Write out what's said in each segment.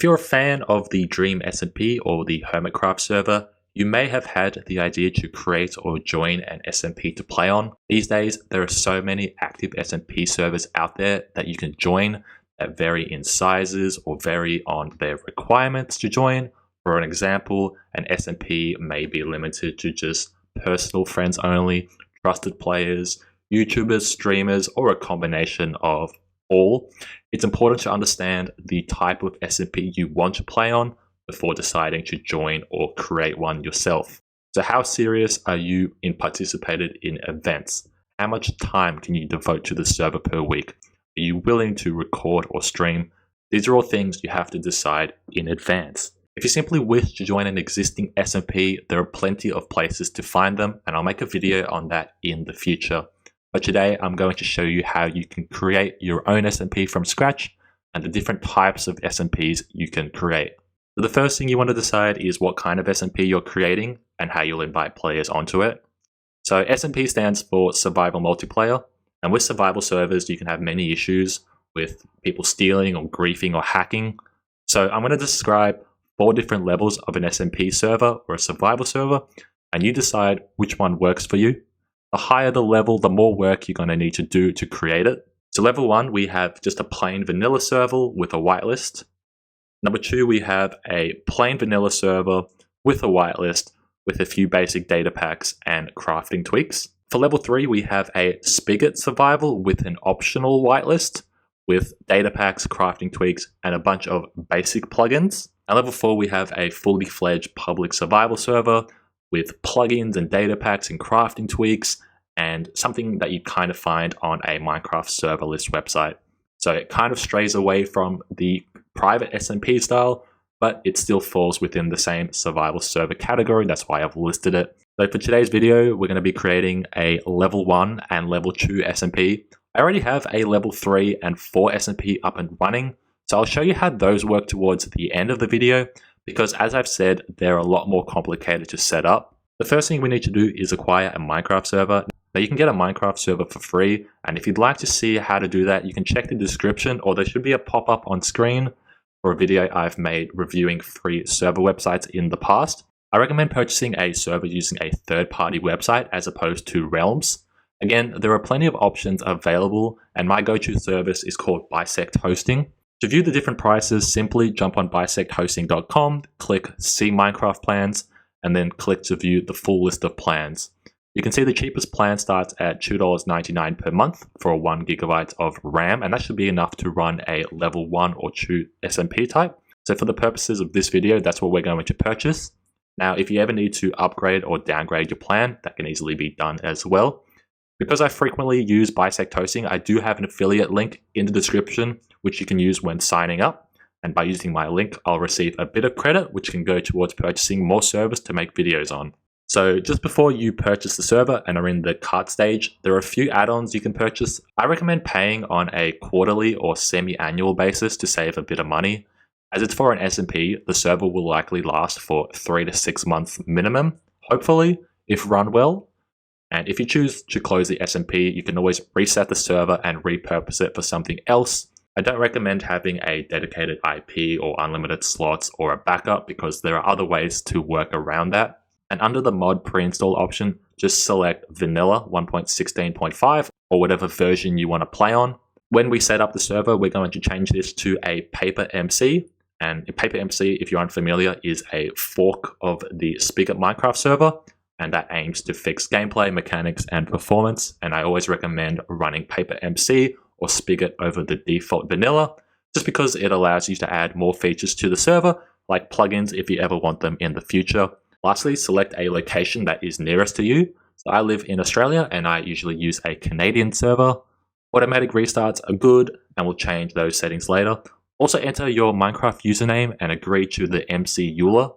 If you're a fan of the Dream SMP or the Hermitcraft server, you may have had the idea to create or join an SMP to play on. These days, there are so many active SMP servers out there that you can join that vary in sizes or vary on their requirements to join. For an example, an SMP may be limited to just personal friends only, trusted players, YouTubers, streamers, or a combination of all. It's important to understand the type of SMP you want to play on before deciding to join or create one yourself. So how serious are you in participating in events? How much time can you devote to the server per week? Are you willing to record or stream? These are all things you have to decide in advance. If you simply wish to join an existing SMP, there are plenty of places to find them, and I'll make a video on that in the future. But today I'm going to show you how you can create your own SMP from scratch and the different types of SMPs you can create. So the first thing you want to decide is what kind of SMP you're creating and how you'll invite players onto it. So SMP stands for Survival Multiplayer, and with survival servers you can have many issues with people stealing or griefing or hacking. So I'm going to describe 4 different levels of an SMP server or a survival server, and you decide which one works for you. The higher the level, the more work you're going to need to do to create it. So level 1, we have just a plain vanilla server with a whitelist. Number 2, we have a plain vanilla server with a whitelist with a few basic data packs and crafting tweaks. For level 3, we have a spigot survival with an optional whitelist with data packs, crafting tweaks, and a bunch of basic plugins. And level 4, we have a fully fledged public survival server with plugins and data packs and crafting tweaks, and something that you kind of find on a Minecraft serverless website. So it kind of strays away from the private SMP style, but it still falls within the same survival server category. That's why I've listed it. So for today's video, we're going to be creating a level 1 and level 2 SMP. I already have a level 3 and 4 SMP up and running, so I'll show you how those work towards the end of the video, because as I've said, they're a lot more complicated to set up. The first thing we need to do is acquire a Minecraft server. Now you can get a Minecraft server for free, and if you'd like to see how to do that, you can check the description, or there should be a pop-up on screen for a video I've made reviewing free server websites in the past. I recommend purchasing a server using a third-party website as opposed to Realms. Again, there are plenty of options available, and my go-to service is called Bisect Hosting. To view the different prices, simply jump on bisecthosting.com, click See Minecraft Plans, and then click to view the full list of plans. You can see the cheapest plan starts at $2.99 per month for a 1 GB of RAM, and that should be enough to run a level 1 or 2 SMP type. So for the purposes of this video, that's what we're going to purchase. Now, if you ever need to upgrade or downgrade your plan, that can easily be done as well. Because I frequently use Bisect Hosting, I do have an affiliate link in the description, which you can use when signing up. And by using my link, I'll receive a bit of credit, which can go towards purchasing more servers to make videos on. So just before you purchase the server and are in the cart stage, there are a few add-ons you can purchase. I recommend paying on a quarterly or semi-annual basis to save a bit of money. As it's for an SMP, the server will likely last for 3 to 6 months minimum, hopefully, if run well. And if you choose to close the SMP, you can always reset the server and repurpose it for something else. I don't recommend having a dedicated IP or unlimited slots or a backup, because there are other ways to work around that. And under the mod pre-install option, just select Vanilla 1.16.5 or whatever version you want to play on. When we set up the server, we're going to change this to a Paper MC. And a Paper MC, if you're unfamiliar, is a fork of the Spigot Minecraft server, and that aims to fix gameplay, mechanics, and performance. And I always recommend running Paper MC or Spigot over the default vanilla, just because it allows you to add more features to the server, like plugins if you ever want them in the future. Lastly, select a location that is nearest to you. So I live in Australia, and I usually use a Canadian server. Automatic restarts are good, and we'll change those settings later. Also enter your Minecraft username and agree to the MC EULA.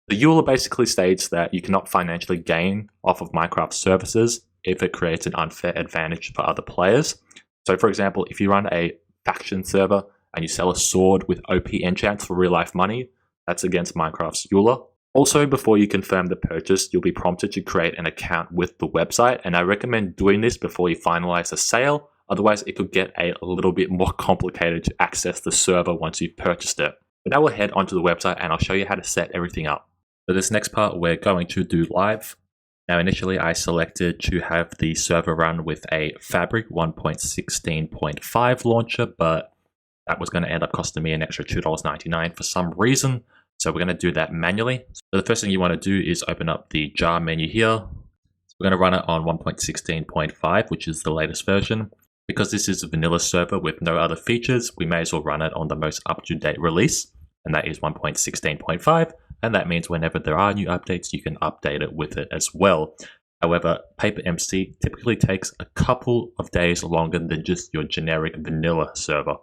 The EULA basically states that you cannot financially gain off of Minecraft services if it creates an unfair advantage for other players. So for example, if you run a faction server and you sell a sword with OP enchants for real life money, that's against Minecraft's EULA. Also, before you confirm the purchase, you'll be prompted to create an account with the website, and I recommend doing this before you finalize a sale. Otherwise, it could get a little bit more complicated to access the server once you've purchased it. But now we'll head onto the website and I'll show you how to set everything up. For this next part, we're going to do live. Now initially I selected to have the server run with a Fabric 1.16.5 launcher, but that was going to end up costing me an extra $2.99 for some reason. So we're going to do that manually. So the first thing you want to do is open up the jar menu here. So we're going to run it on 1.16.5, which is the latest version. Because this is a vanilla server with no other features, we may as well run it on the most up-to-date release, and that is 1.16.5. And that means whenever there are new updates, you can update it with it as well. However, PaperMC typically takes a couple of days longer than just your generic vanilla server.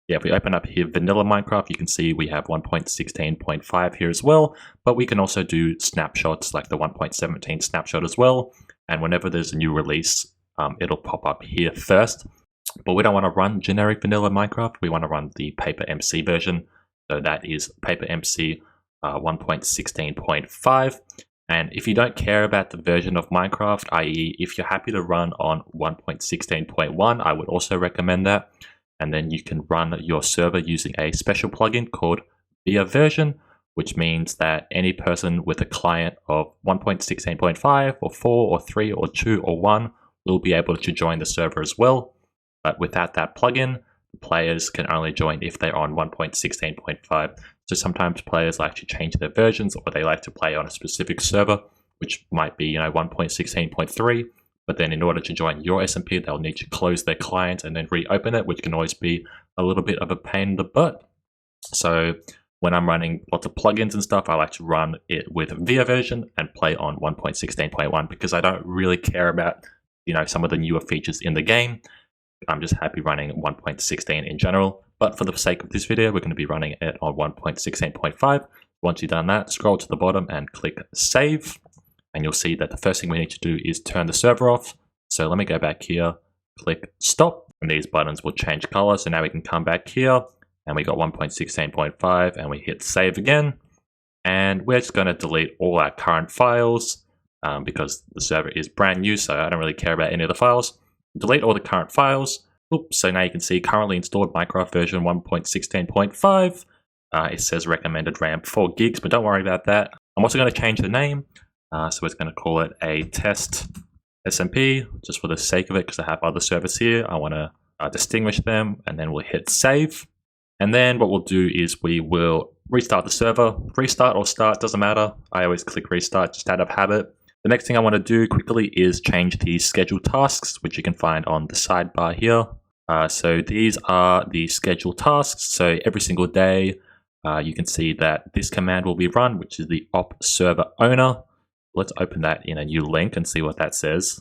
Yeah, if we open up here vanilla Minecraft, you can see we have 1.16.5 here as well, but we can also do snapshots like the 1.17 snapshot as well. And whenever there's a new release, it'll pop up here first. But we don't want to run generic vanilla Minecraft. We want to run the PaperMC version. So that is PaperMC 1.16.5. And if you don't care about the version of Minecraft, i.e. if you're happy to run on 1.16.1, I would also recommend that. And then you can run your server using a special plugin called Via Version, which means that any person with a client of 1.16.5 or 4 or 3 or 2 or 1 will be able to join the server as well. But without that plugin, players can only join if they're on 1.16.5. So sometimes players like to change their versions, or they like to play on a specific server, which might be 1.16.3. But then in order to join your SMP, they'll need to close their client and then reopen it, which can always be a little bit of a pain in the butt. So when I'm running lots of plugins and stuff, I like to run it with Via Version and play on 1.16.1 because I don't really care about some of the newer features in the game. I'm just happy running 1.16 in general. But for the sake of this video, we're going to be running it on 1.16.5. Once you've done that, scroll to the bottom and click Save. And you'll see that the first thing we need to do is turn the server off. So let me go back here, click Stop, and these buttons will change color. So now we can come back here, and we got 1.16.5, and we hit Save again. And we're just going to delete all our current files because the server is brand new, so I don't really care about any of the files. Delete all the current files. Oops, so now you can see currently installed Minecraft version 1.16.5. It says recommended RAM 4 gigs, but don't worry about that. I'm also going to change the name. So we're going to call it a test SMP just for the sake of it, because I have other servers here. I want to distinguish them, and then we'll hit save. And then what we'll do is we will restart the server. Restart or start, doesn't matter. I always click restart just out of habit. The next thing I want to do quickly is change the scheduled tasks, which you can find on the sidebar here. So these are the scheduled tasks. So every single day, you can see that this command will be run, which is the op server owner. Let's open that in a new link and see what that says.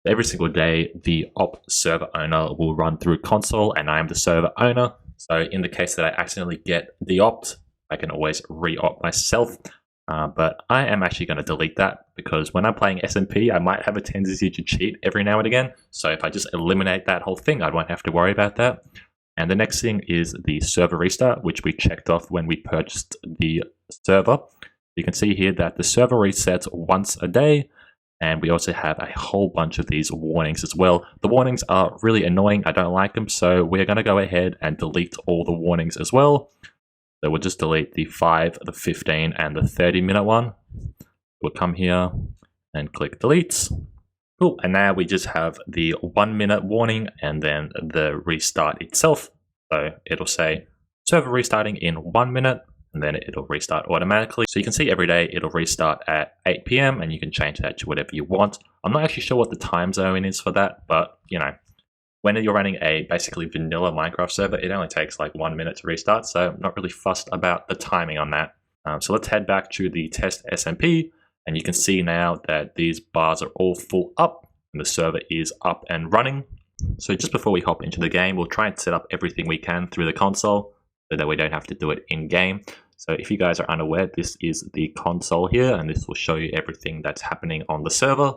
Every single day, the op server owner will run through console, and I am the server owner. So in the case that I accidentally get de-opt, I can always re-opt myself. But I am actually going to delete that, because when I'm playing SMP, I might have a tendency to cheat every now and again. So if I just eliminate that whole thing, I won't have to worry about that. And the next thing is the server restart, which we checked off when we purchased the server. You can see here that the server resets once a day, and we also have a whole bunch of these warnings as well. The warnings are really annoying. I don't like them, so we're going to go ahead and delete all the warnings as well. So we'll just delete the 5, the 15, and the 30-minute one. We'll come here and click delete. Cool, and now we just have the 1-minute warning and then the restart itself. So it'll say server restarting in 1 minute, and then it'll restart automatically. So you can see every day it'll restart at 8 PM, and you can change that to whatever you want. I'm not actually sure what the time zone is for that, but when you're running a basically vanilla Minecraft server, it only takes like 1 minute to restart, so I'm not really fussed about the timing on that. So let's head back to the test SMP, and you can see now that these bars are all full up, and the server is up and running. So just before we hop into the game, we'll try and set up everything we can through the console, so that we don't have to do it in-game. So if you guys are unaware, this is the console here, and this will show you everything that's happening on the server.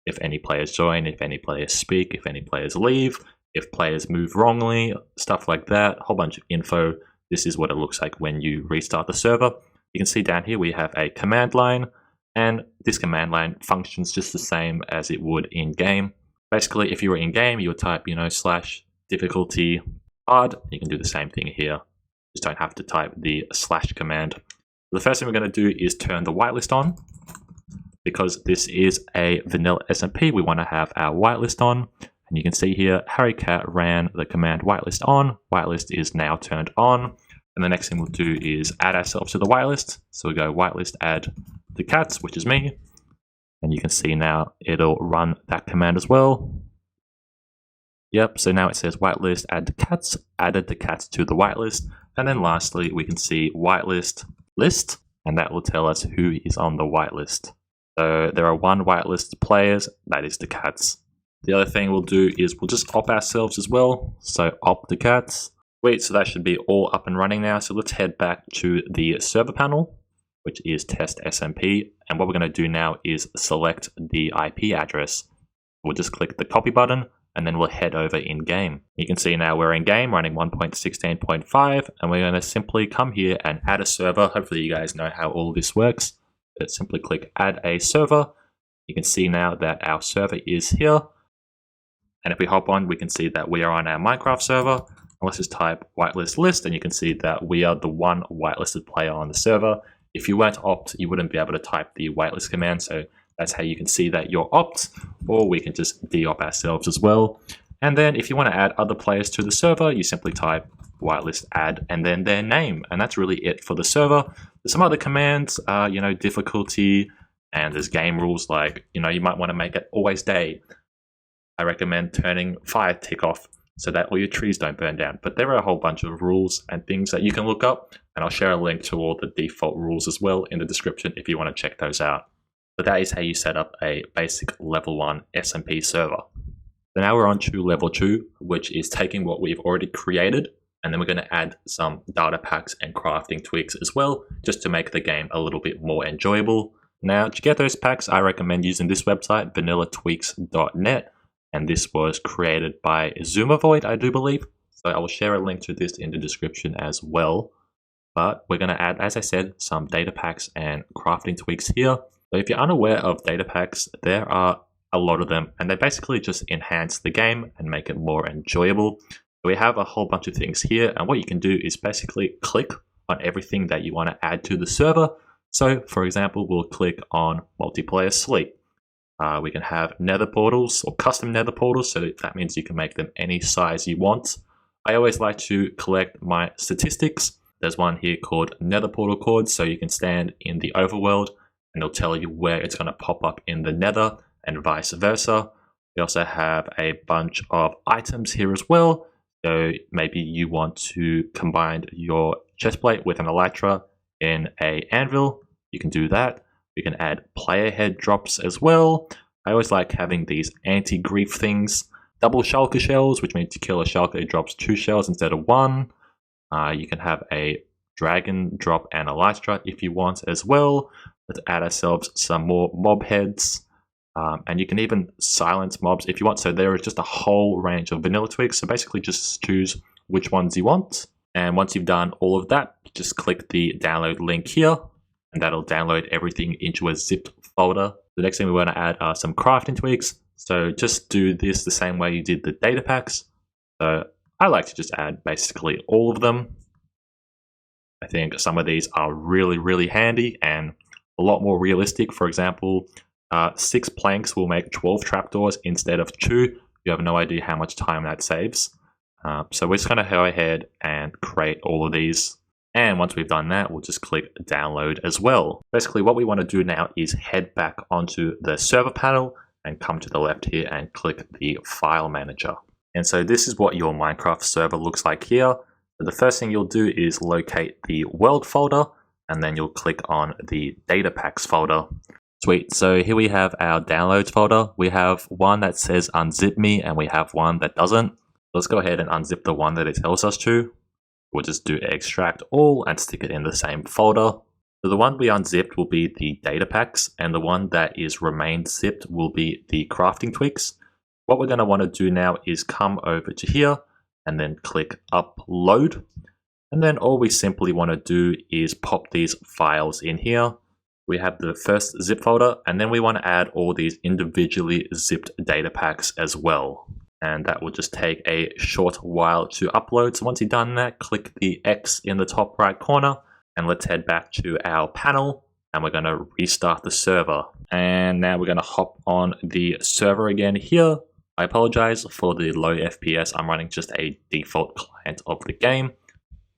If any players join, if any players speak, if any players leave, if players move wrongly, stuff like that, a whole bunch of info. This is what it looks like when you restart the server. You can see down here we have a command line, and this command line functions just the same as it would in-game. Basically, if you were in-game, you would type, /difficulty hard. You can do the same thing here. Just don't have to type the / command. The first thing we're going to do is turn the whitelist on. Because this is a vanilla SMP, we want to have our whitelist on. And you can see here, Harrycat ran the command whitelist on. Whitelist is now turned on. And the next thing we'll do is add ourselves to the whitelist. So we'll go whitelist add the cats, which is me. And you can see now it'll run that command as well. Yep, so now it says whitelist add the cats, added the cats to the whitelist. And then lastly, we can see whitelist list, and that will tell us who is on the whitelist. So there are 1 whitelist players, that is the cats. The other thing we'll do is we'll just opt ourselves as well. So opt the cats. Sweet, so that should be all up and running now. So let's head back to the server panel, which is test SMP. And what we're going to do now is select the IP address. We'll just click the copy button and then we'll head over in game. You can see now we're in game running 1.16.5 and we're going to simply come here and add a server. Hopefully you guys know how all this works. Let's simply click add a server. You can see now that our server is here. And if we hop on, we can see that we are on our Minecraft server. Let's just type whitelist list and you can see that we are the 1 whitelisted player on the server. If you weren't opt, you wouldn't be able to type the whitelist command. So that's how you can see that you're opt, or we can just de-opt ourselves as well. And then if you want to add other players to the server, you simply type whitelist add and then their name. And that's really it for the server. There's some other commands, difficulty, and there's game rules like, you might want to make it always day. I recommend turning fire tick off so that all your trees don't burn down. But there are a whole bunch of rules and things that you can look up, and I'll share a link to all the default rules as well in the description if you want to check those out. But that is how you set up a basic level 1 SMP server. So now we're on to level 2, which is taking what we've already created, and then we're going to add some data packs and crafting tweaks as well, just to make the game a little bit more enjoyable. Now, to get those packs, I recommend using this website, vanillatweaks.net. And this was created by Zoomervoid, I do believe. So I will share a link to this in the description as well. But we're going to add, as I said, some data packs and crafting tweaks here. So if you're unaware of data packs, there are a lot of them. And they basically just enhance the game and make it more enjoyable. We have a whole bunch of things here. And what you can do is basically click on everything that you want to add to the server. So for example, we'll click on multiplayer sleep. We can have nether portals or custom nether portals, so that means you can make them any size you want. I always like to collect my statistics. There's one here called nether portal chords, so you can stand in the overworld and it'll tell you where it's going to pop up in the nether and vice versa. We also have a bunch of items here as well. So maybe you want to combine your chestplate with an elytra in an anvil. You can do that. We can add player head drops as well. I always like having these anti-grief things. Double shulker shells, which means to kill a shulker, it drops 2 shells instead of 1. You can have a dragon drop and elytra if you want as well. Let's add ourselves some more mob heads. And you can even silence mobs if you want. So there is just a whole range of vanilla tweaks. So basically just choose which ones you want. And once you've done all of that, just click the download link here. And that'll download everything into a zipped folder. The next thing we want to add are some crafting tweaks. So just do this the same way you did the data packs. So I like to just add basically all of them. I think some of these are really, really handy and a lot more realistic. For example, 6 planks will make 12 trapdoors instead of 2. You have no idea how much time that saves. So we're just going to go ahead and create all of these. And once we've done that, we'll just click download as well. Basically, what we want to do now is head back onto the server panel and come to the left here and click the file manager. And so this is what your Minecraft server looks like here. The first thing you'll do is locate the world folder, and then you'll click on the data packs folder. Sweet, so here we have our downloads folder. We have one that says unzip me, and we have one that doesn't. Let's go ahead and unzip the one that it tells us to. We'll just do extract all and stick it in the same folder. So the one we unzipped will be the data packs, and the one that is remained zipped will be the crafting tweaks. What we're going to want to do now is come over to here and then click upload. And then all we simply want to do is pop these files in here. We have the first zip folder, and then we want to add all these individually zipped data packs as well. and that will just take a short while to upload. So once you've done that, click the X in the top right corner, and let's head back to our panel, and we're going to restart the server. And now we're going to hop on the server again here. I apologize for the low FPS. I'm running just a default client of the game,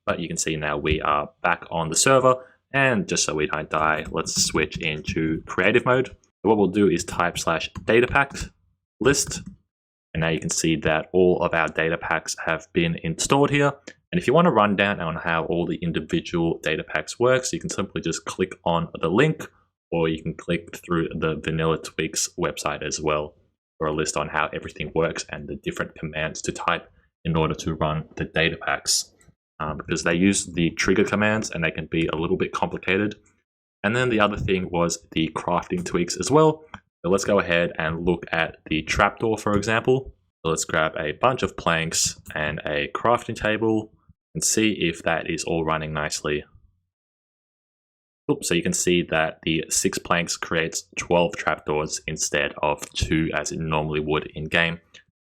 but you can see now we are back on the server. And just so we don't die, let's switch into creative mode. What we'll do is type /datapacks list. And now you can see that all of our data packs have been installed here. And if you want to run down on how all the individual data packs works, you can simply just click on the link, or you can click through the Vanilla Tweaks website as well for a list on how everything works and the different commands to type in order to run the data packs. Because they use the trigger commands and they can be a little bit complicated. And then the other thing was the crafting tweaks as well. So let's go ahead and look at the trapdoor, for example. So let's grab a bunch of planks and a crafting table and see if that is all running nicely. Oops, so you can see that the 6 planks creates 12 trapdoors instead of 2 as it normally would in game.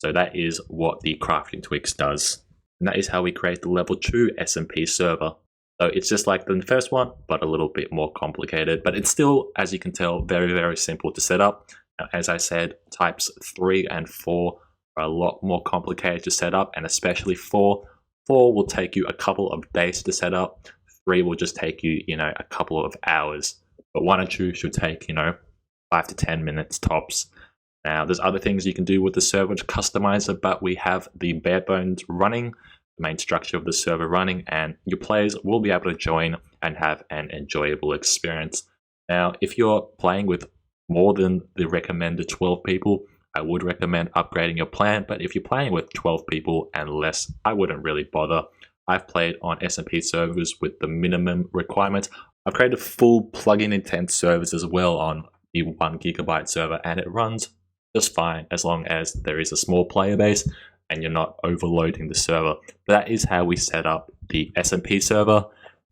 So that is what the crafting tweaks does. And that is how we create the level 2 SMP server. So it's just like the first one, but a little bit more complicated. But it's still, as you can tell, very, very simple to set up. Now, as I said, types 3 and 4 are a lot more complicated to set up, and especially 4. 4 will take you a couple of days to set up. 3 will just take you, a couple of hours. But 1 and 2 should take, 5 to 10 minutes tops. Now, there's other things you can do with the server to customize it, but we have the bare bones running, the main structure of the server running, and your players will be able to join and have an enjoyable experience. Now, if you're playing with more than the recommended 12 people, I would recommend upgrading your plan, but if you're playing with 12 people and less, I wouldn't really bother. I've played on SMP servers with the minimum requirements. I've created full plugin intent servers as well on the 1 GB server, and it runs just fine as long as there is a small player base and you're not overloading the server. But that is how we set up the SMP server.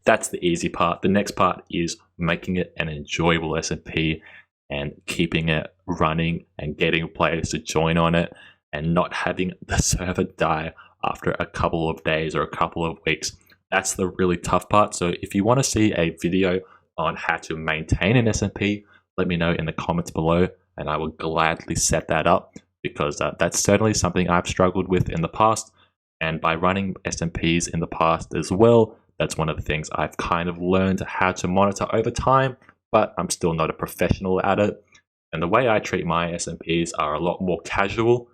That's the easy part. The next part is making it an enjoyable SMP and keeping it running and getting players to join on it and not having the server die after a couple of days or a couple of weeks. That's the really tough part. So if you want to see a video on how to maintain an SMP, let me know in the comments below, and I will gladly set that up, because that's certainly something I've struggled with in the past. And by running SMPs in the past as well, that's one of the things I've kind of learned how to monitor over time, but I'm still not a professional at it. And the way I treat my SMPs are a lot more casual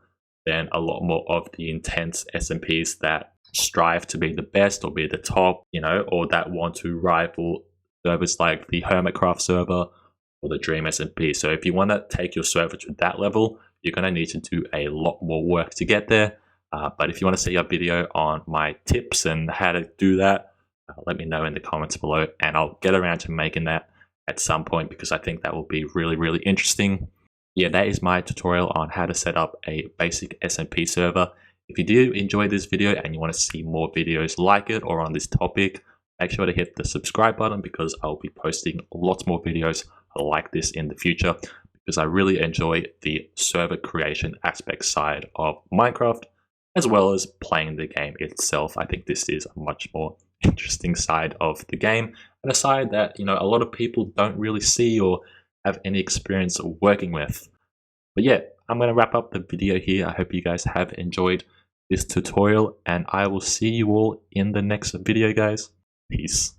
than a lot more of the intense SMPs that strive to be the best or be the top, or that want to rival servers like the Hermitcraft server or the Dream SMP. So if you want to take your server to that level, you're going to need to do a lot more work to get there. But if you want to see a video on my tips and how to do that, let me know in the comments below, and I'll get around to making that at some point, because I think that will be really, really interesting. Yeah, that is my tutorial on how to set up a basic SMP server. If you do enjoy this video and you want to see more videos like it or on this topic, make sure to hit the subscribe button, because I'll be posting lots more videos like this in the future, because I really enjoy the server creation aspect side of Minecraft, as well as playing the game itself. I think this is a much more interesting side of the game, and a side that a lot of people don't really see or have any experience working with. But yeah, I'm going to wrap up the video here. I hope you guys have enjoyed this tutorial, and I will see you all in the next video, guys. Peace.